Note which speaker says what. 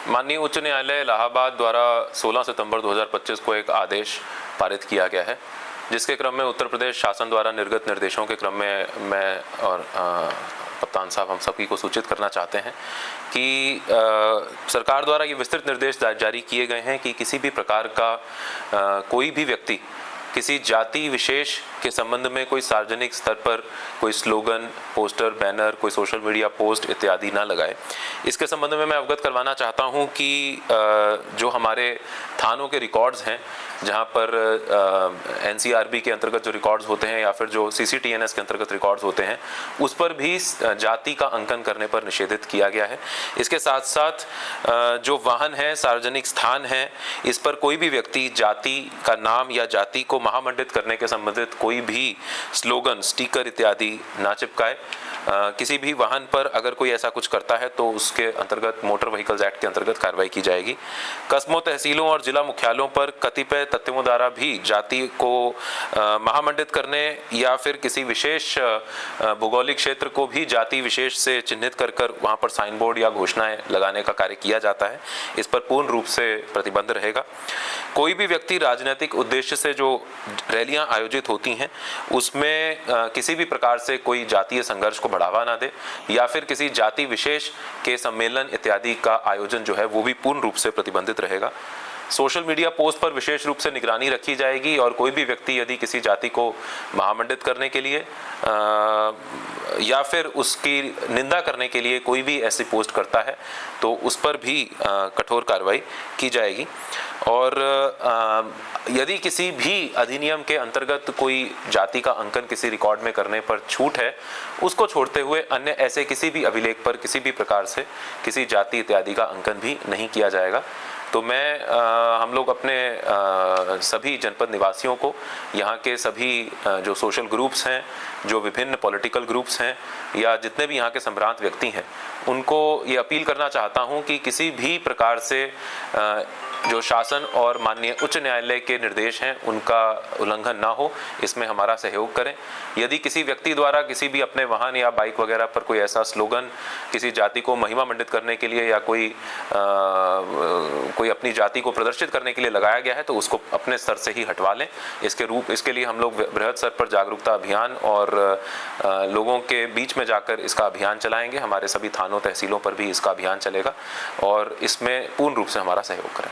Speaker 1: माननीय उच्च न्यायालय इलाहाबाद द्वारा 16 सितंबर 2025 को एक आदेश पारित किया गया है, जिसके क्रम में उत्तर प्रदेश शासन द्वारा निर्गत निर्देशों के क्रम में मैं और कप्तान साहब हम सभी को सूचित करना चाहते हैं कि सरकार द्वारा ये विस्तृत निर्देश जारी किए गए हैं कि किसी भी प्रकार का कोई भी व्यक्ति किसी जाति विशेष के संबंध में कोई सार्वजनिक स्तर पर कोई स्लोगन, पोस्टर, बैनर, कोई सोशल मीडिया पोस्ट इत्यादि ना लगाए। इसके संबंध में मैं अवगत करवाना चाहता हूं कि जो हमारे थानों के रिकॉर्ड्स हैं, जहां पर एनसीआरबी के अंतर्गत जो रिकॉर्ड्स होते हैं या फिर जो सीसीटीएनएस के अंतर्गत रिकॉर्ड्स होते हैं, उस पर भी जाति का अंकन करने पर निषेधित किया गया है। इसके साथ साथ जो वाहन है, सार्वजनिक स्थान है, इस पर कोई भी व्यक्ति जाति का नाम या जाति को महामंडित करने के संबंधित कोई भी स्लोगन, स्टिकर इत्यादि ना चिपकाए। किसी भी वाहन पर अगर कोई ऐसा कुछ करता है तो उसके अंतर्गत मोटर व्हीकल्स एक्ट के अंतर्गत कार्रवाई की जाएगी। कस्बों, तहसीलों और जिला मुख्यालयों पर कतिपय तथ्यों द्वारा भी जाति को महामंडित करने या फिर किसी विशेष भौगोलिक क्षेत्र को भी जाति विशेष से चिन्हित कर वहां पर साइन बोर्ड या घोषणाएं लगाने का कार्य किया जाता है। इस पर पूर्ण रूप से प्रतिबंध रहेगा। कोई भी व्यक्ति राजनीतिक उद्देश्य से जो रैलियां आयोजित होती हैं उसमें किसी भी प्रकार से कोई जातीय संघर्ष को बढ़ावा ना दे या फिर किसी जाति विशेष के सम्मेलन इत्यादि का आयोजन जो है वो भी पूर्ण रूप से प्रतिबंधित रहेगा। सोशल मीडिया पोस्ट पर विशेष रूप से निगरानी रखी जाएगी और कोई भी व्यक्ति यदि किसी जाति को महामंडित करने के लिए या फिर उसकी निंदा करने के लिए कोई भी ऐसी पोस्ट करता है तो उस पर भी कठोर कार्रवाई की जाएगी। और यदि किसी भी अधिनियम के अंतर्गत कोई जाति का अंकन किसी रिकॉर्ड में करने पर छूट है, उसको छोड़ते हुए अन्य ऐसे किसी भी अभिलेख पर किसी भी प्रकार से किसी जाति इत्यादि का अंकन भी नहीं किया जाएगा। तो मैं हम लोग अपने सभी जनपद निवासियों को, यहाँ के सभी जो सोशल ग्रुप्स हैं, जो विभिन्न पॉलिटिकल ग्रुप्स हैं या जितने भी यहाँ के संभ्रांत व्यक्ति हैं, उनको ये अपील करना चाहता हूँ कि किसी भी प्रकार से जो शासन और माननीय उच्च न्यायालय के निर्देश हैं उनका उल्लंघन ना हो, इसमें हमारा सहयोग करें। यदि किसी व्यक्ति द्वारा किसी भी अपने वाहन या बाइक वगैरह पर कोई ऐसा स्लोगन किसी जाति को महिमा मंडित करने के लिए या कोई अपनी जाति को प्रदर्शित करने के लिए लगाया गया है तो उसको अपने स्तर से ही हटवा लें। इसके लिए हम लोग बृहद स्तर पर जागरूकता अभियान और लोगों के बीच में जाकर इसका अभियान चलाएंगे। हमारे सभी थानों, तहसीलों पर भी इसका अभियान चलेगा और इसमें पूर्ण रूप से हमारा सहयोग करें।